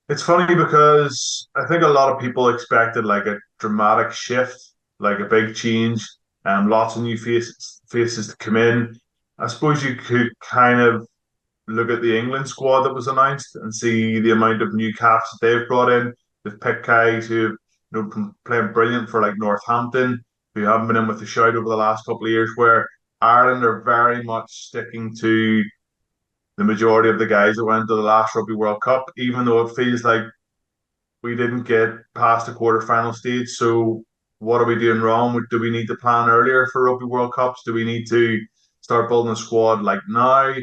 It's funny because I think a lot of people expected like a dramatic shift, like a big change, lots of new faces to come in. I suppose you could kind of look at the England squad that was announced and see the amount of new caps that they've brought in. They've picked guys who have been playing brilliant for like Northampton, who haven't been in with a shout over the last couple of years. Where Ireland are very much sticking to the majority of the guys that went to the last Rugby World Cup, even though it feels like we didn't get past the quarterfinal stage. So what are we doing wrong? Do we need to plan earlier for Rugby World Cups? Do we need to start building a squad like now?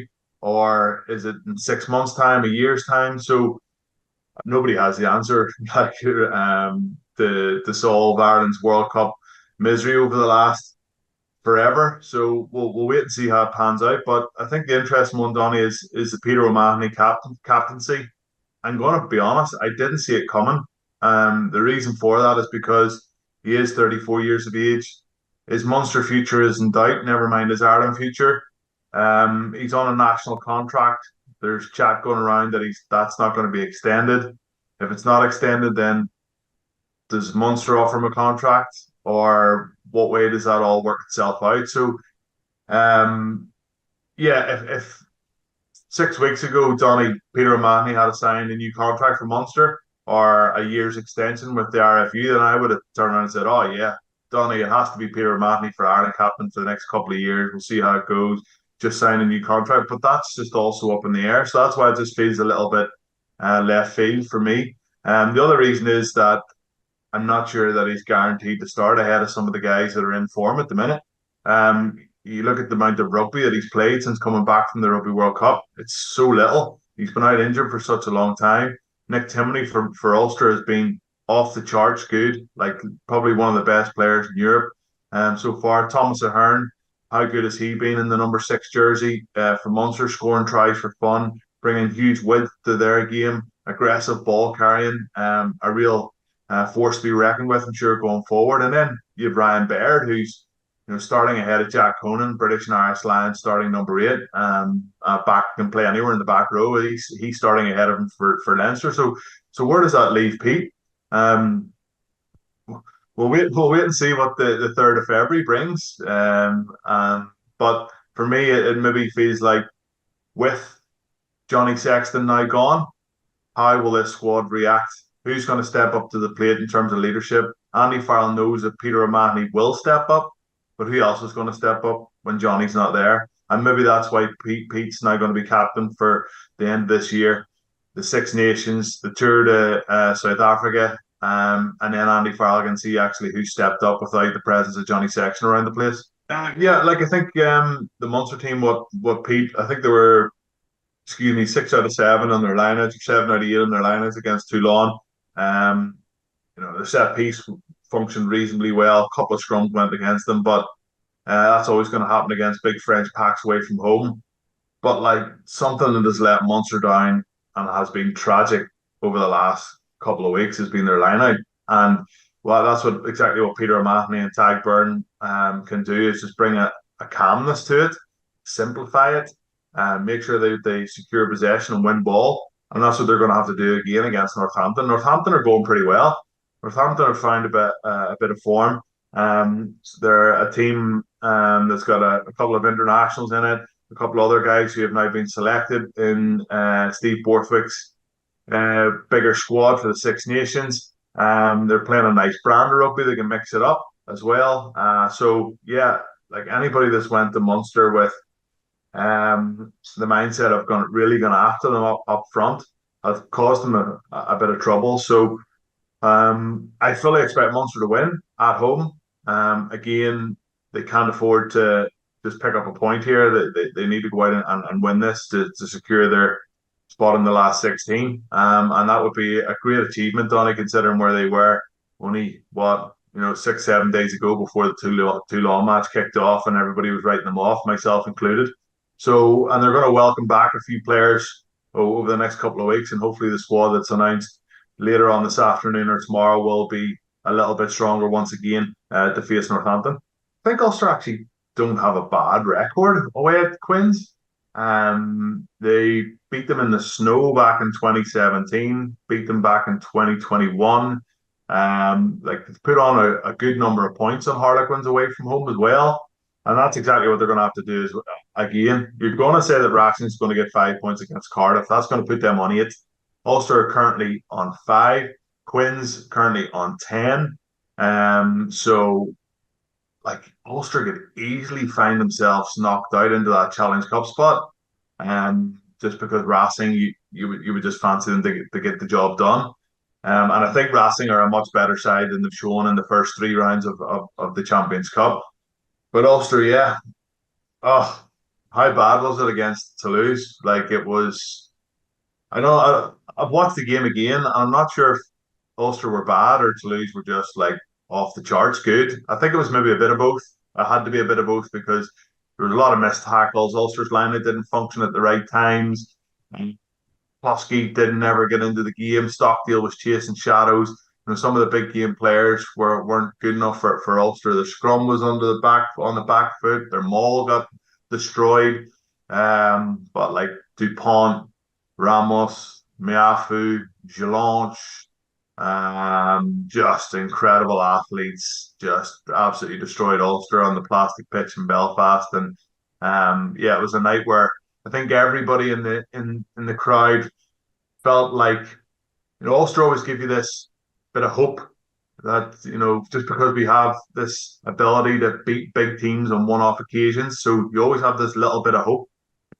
Or is it in 6 months' time, a year's time? So nobody has the answer like to solve Ireland's World Cup misery over the last forever. So we'll wait and see how it pans out. But I think the interesting one, Donny, is the Peter O'Mahony captaincy. I'm going to be honest, I didn't see it coming. The reason for that is because he is 34 years of age. His Munster future is in doubt, never mind his Ireland future. He's on a national contract. There's chat going around that that's not going to be extended. If it's not extended, then does Munster offer him a contract, or what way does that all work itself out? So, um, yeah, if 6 weeks ago, Peter O'Mahony had signed a new contract for Munster or a year's extension with the RFU, then I would have turned around and said, "Oh yeah, Donny, it has to be Peter O'Mahony for Ireland captain for the next couple of years. We'll see how it goes. Just sign a new contract." But that's just also up in the air, so that's why it just feels a little bit left field for me. The other reason is that I'm not sure that he's guaranteed to start ahead of some of the guys that are in form at the minute. You look at the amount of rugby that he's played since coming back from the Rugby World Cup. It's so little. He's been out injured for such a long time. Nick Timoney for Ulster has been off the charts good, like probably one of the best players in Europe so far. Thomas Ahern, how good has he been in the number 6 jersey for Munster, scoring tries for fun, bringing huge width to their game, aggressive ball carrying, a real force to be reckoned with, I'm sure, going forward. And then you have Ryan Baird, who's starting ahead of Jack Conan, British and Irish Lions, starting number 8. Back can play anywhere in the back row. He's starting ahead of him for Leinster. So where does that leave Pete? Um, we'll wait and see what the 3rd of February brings. But for me, it maybe feels like with Johnny Sexton now gone, how will this squad react? Who's going to step up to the plate in terms of leadership? Andy Farrell knows that Peter O'Mahony will step up, but who else is going to step up when Johnny's not there? And maybe that's why Pete's now going to be captain for the end of this year. The Six Nations, the tour to South Africa, and then Andy Farrell can see actually who stepped up without the presence of Johnny Sexton around the place. Yeah, like I think the Munster team, what Pete, I think they were, excuse me, 6 out of 7 on their lineouts, or 7 out of 8 on their lineouts against Toulon. Um, the set piece functioned reasonably well. A couple of scrums went against them, but that's always going to happen against big French packs away from home. But like something that has let Munster down and has been tragic over the last couple of weeks has been their lineout. And well, that's exactly what Peter O'Mahony and Tag Byrne can do, is just bring a calmness to it, simplify it, make sure they secure possession and win ball. And that's what they're going to have to do again against Northampton. Northampton are going pretty well. Northampton have found a bit of form. They're a team that's got a couple of internationals in it, a couple of other guys who have now been selected in Steve Borthwick's bigger squad for the Six Nations. They're playing a nice brand of rugby. They can mix it up as well. So yeah, like anybody that's went to Munster with the mindset of really going after them up front has caused them a bit of trouble. So I fully expect Munster to win at home. Again, they can't afford to just pick up a point here. They need to go out and win this to secure their spot in the last 16. And that would be a great achievement, Donny, considering where they were only, 6, 7 days ago before the Toulon match kicked off and everybody was writing them off, myself included. So, and they're going to welcome back a few players over the next couple of weeks, and hopefully the squad that's announced later on this afternoon or tomorrow will be a little bit stronger once again to face Northampton. I think Ulster actually don't have a bad record away at Quins. They beat them in the snow back in 2017, beat them back in 2021. Like they've put on a good number of points on Harlequins away from home as well. And that's exactly what they're going to have to do is again, you're going to say that Racing's going to get 5 points against Cardiff. That's going to put them on 8. Ulster are currently on 5. Quins currently on 10. So like Ulster could easily find themselves knocked out into that Challenge Cup spot, just because Racing, you would just fancy them to get the job done. And I think Racing are a much better side than they've shown in the first 3 rounds of the Champions Cup. But Ulster, yeah, oh, how bad was it against Toulouse? Like it was. I know I've watched the game again. And I'm not sure if Ulster were bad or Toulouse were just like off the charts good. I think it was maybe a bit of both. It had to be a bit of both because there was a lot of missed tackles. Ulster's line didn't function at the right times. Plosky didn't ever get into the game. Stockdale was chasing shadows. Some of the big game players weren't good enough for Ulster. The scrum was under the back on the back foot. Their maul got destroyed. But like Dupont, Ramos, Miafu, Gelange, just incredible athletes. Just absolutely destroyed Ulster on the plastic pitch in Belfast. And yeah, it was a night where I think everybody in the crowd felt like Ulster always give you this bit of hope that just because we have this ability to beat big teams on one-off occasions, so you always have this little bit of hope.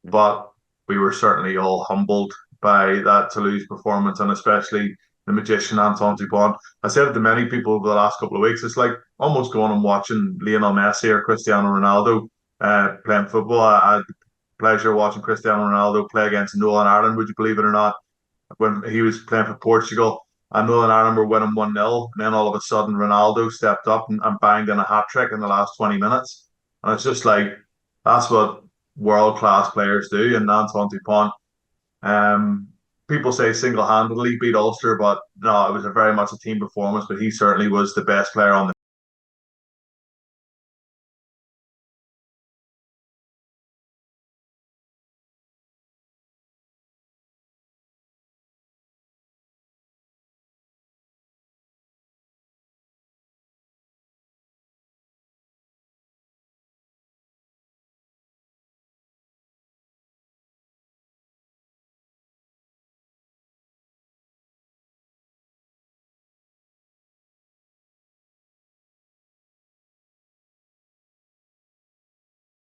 But we were certainly all humbled by that Toulouse performance, and especially the magician Anton Dupont. I said it to many people over the last couple of weeks. It's like almost going and watching Lionel Messi or Cristiano Ronaldo playing football. I had the pleasure of watching Cristiano Ronaldo play against Nolan Ireland. Would you believe it or not? When he was playing for Portugal, and Nolan Ireland were winning 1-0, and then all of a sudden Ronaldo stepped up and banged in a hat trick in the last 20 minutes. And it's just like that's what world class players do. And Antoine Dupont, um, people say single handedly beat Ulster, but no, it was a very much a team performance. But he certainly was the best player on the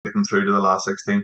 getting through to the last 16.